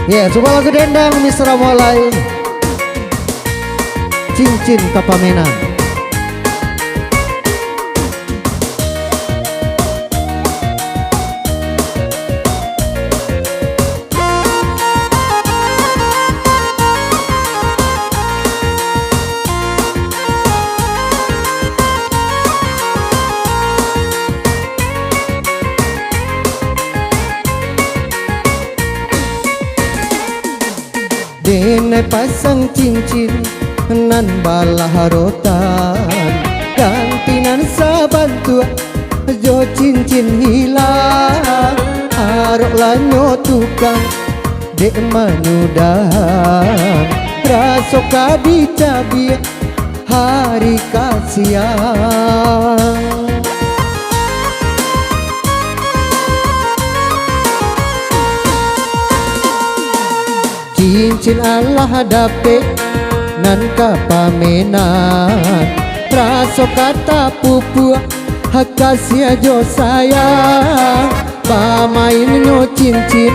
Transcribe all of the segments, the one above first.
Ya, coba lagu dendang Mr. Mulai cincin kapamenan. Denai pasang cincin nan balah rotan, gantinan saban tua jo cincin hilang. Arok lanyo tukang dek manudahan, raso kadi cabi hari kasihan. Cincin Allah dapet nan kapamenan, raso kata pupu hakasia jo sayang. Pamain nyo cincin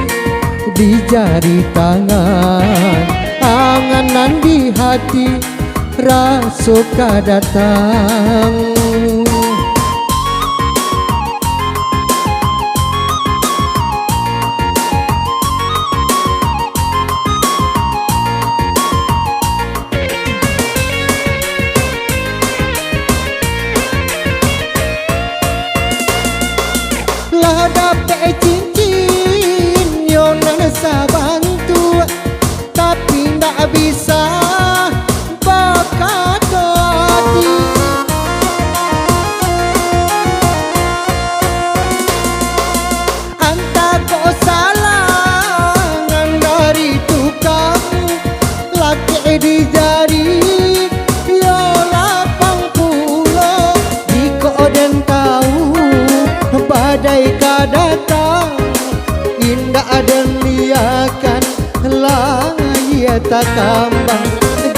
di jari tangan, anganan di hati raso kadatang. Lah dapet cincin yo nan sabantu, tapi ndak bisa bakat hati. Anta kok salah ngan dari tukang laki di jari yo 80. Diko den tahu badai kadatang, indah dan liakan langit tak kambang.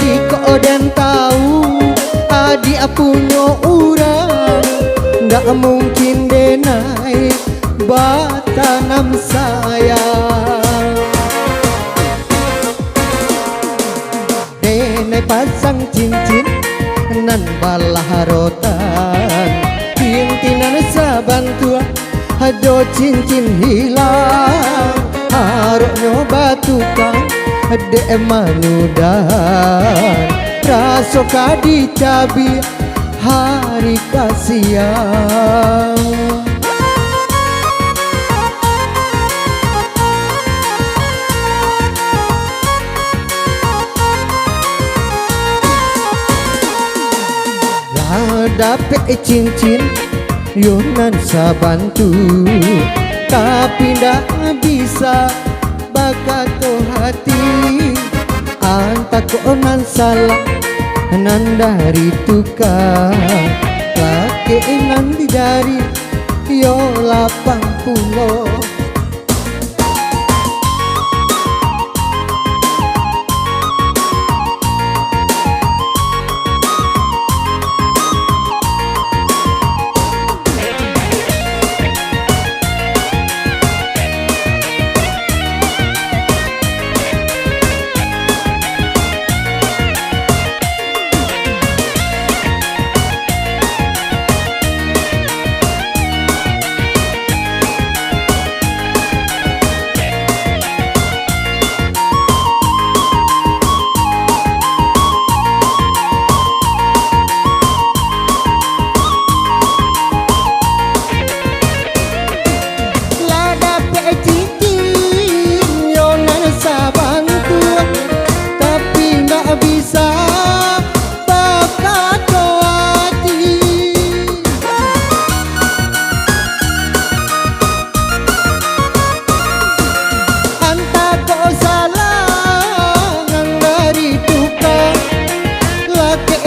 Jika dan tahu adik punya urang, nggak mungkin denai batanam sayang. Denai pasang cincin nan balah rotan, pintinan saban tua hajo cincin hilang. Harok nyoba tukang dek manudahan, raso kadi cabi hari kasihan. Lah dapet cincin yonan sabantu, tapi ndak bisa bakato hati. Anta konan salah nan dari tukang laki nan di jari yo 80.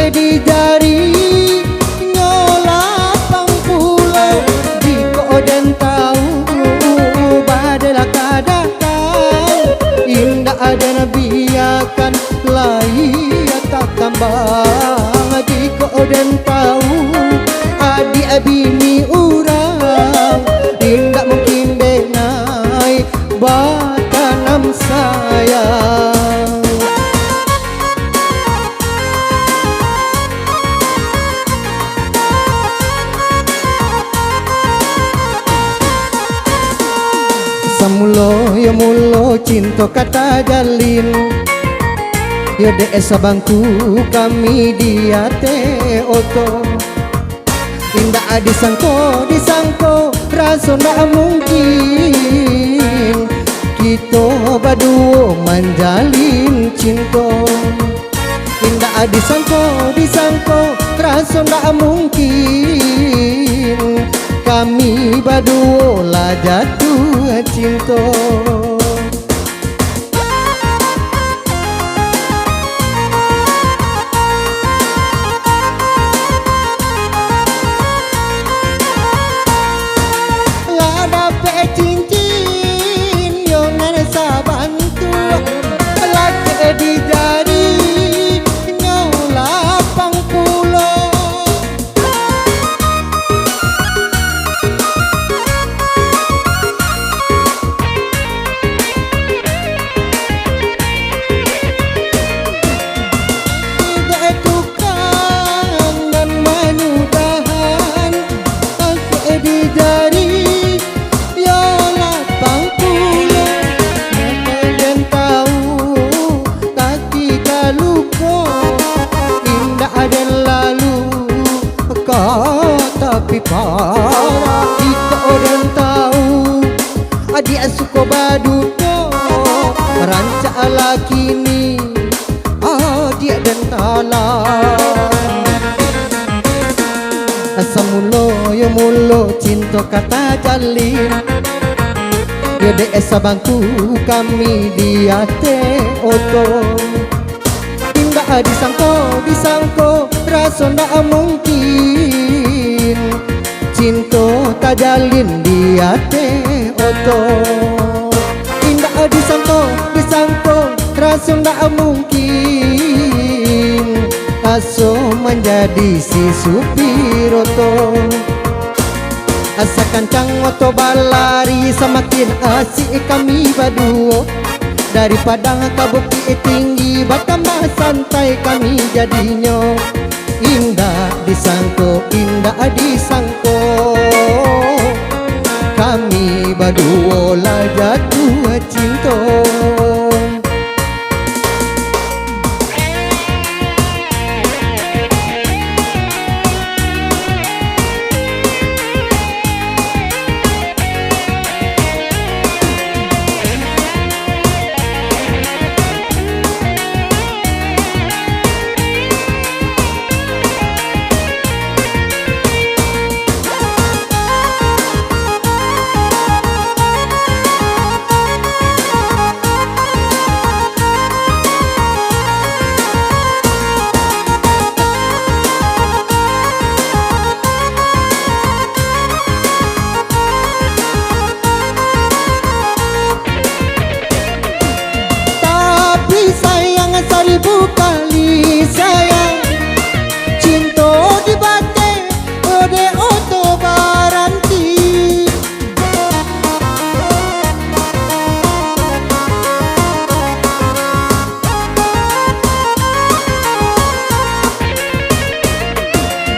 Di jari nyolapang pulau, jika dan tahu badalah kadatang, indah ada biarkan lahir tak kambang. Jika dan tahu adik bini urang, indah mungkin denai batanam saya. mulo cinta kata jalin. Yo de sabangku kami di ate oto. Indah disangko rasa ndak mungkin kita berdua menjalin cinta. Indah disangko rasa ndak mungkin kami berdua lah jatuh cinta. Cincin yo nana sabantu lagi di jari nyo 80. Tidak tukang dan menyudahan lagi di jari tapi parah kita orang tahu adik suka baduto rancak laki ni adik dan talang. Asa mulo cinta kata jalin. Yo de sabangku kami di ate oto. Indah disangko rasa ndak mungkin cinta tak jalin di ate oto. Indah disangko rasa ndak mungkin aso menjadi si supir oto. Asa kancang oto balari semakin asik kami berdua. Daripada kabukti tinggi bertambah santai kami jadinya. Indah disangko kami berdua lah jatuh cinta. Seribu kali sayang cinta di bate ode oto baranti.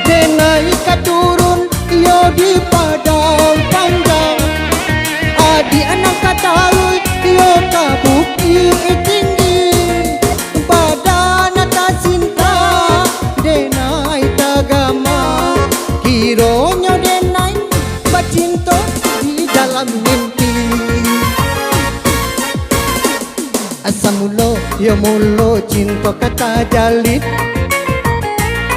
Denai katurun yo di padang panjang. Adi anak kataui yo kabuki tinggi. Kironyo denai bacinto di dalam mimpi. Asa mulo cinta kata jalin.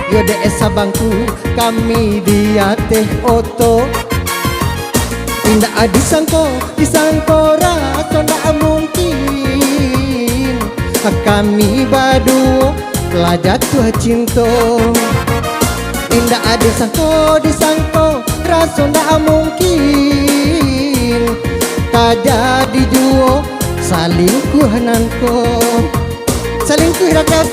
Yo de sabangku kami di ate oto. Indah disangko rasa ndak mungkin kami berdua lah jatuh cinta. Indah disangko rasa ndak mungkin tak jadi duo salingkuhananku. Salingkuh rakyat.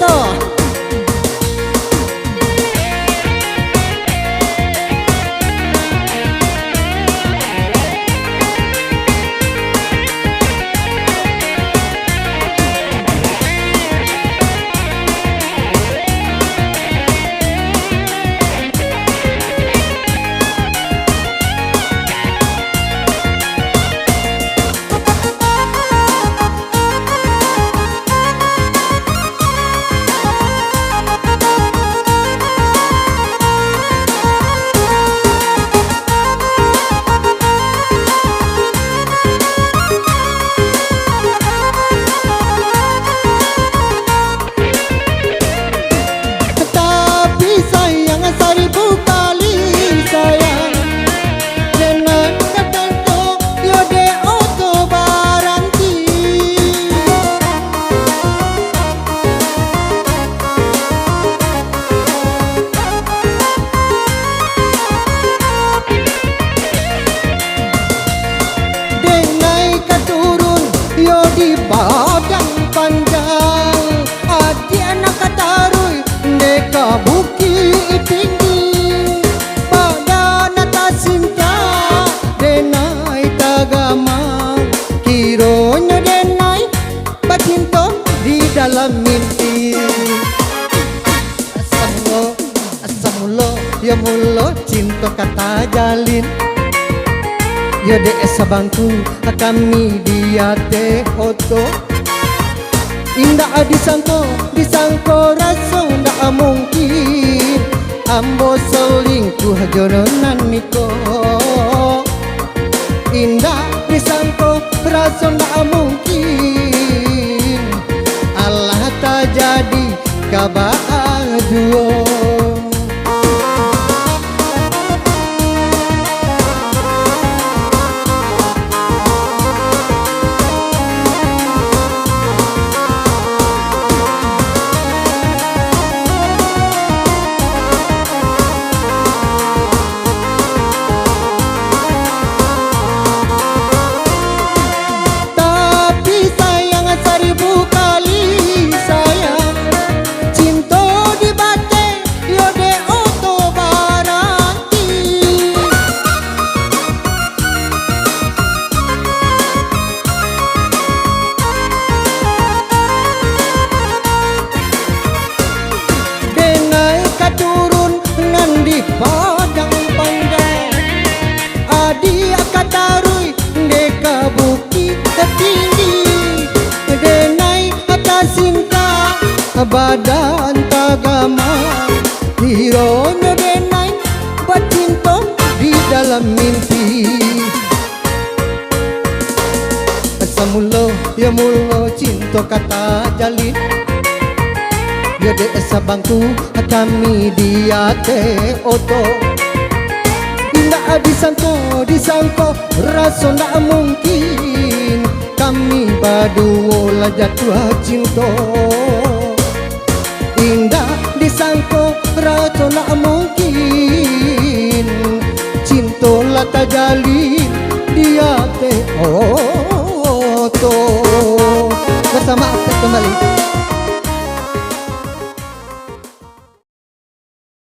cinta kata jalin. Ya dek sabangku kami dia teh oto. Indah disangko rasa ndak mungkin ambo selingkuh jodonan niko. Indah disangko rasa ndak mungkin Allah tak jadi kabaduo. Padang pandai adi akadarui deka bukit tertinggi denai atas cinta badan tagama hironya denai bacinto di dalam mimpi. Samulo ya mulo cinta kata jalin. Ya dek sabangku kami dia teh oto. Indah disangko rasa ndak mungkin kami baduo lah jatuh cinta. Indah disangko rasa ndak mungkin cinta lah tak jalin dia teh oh.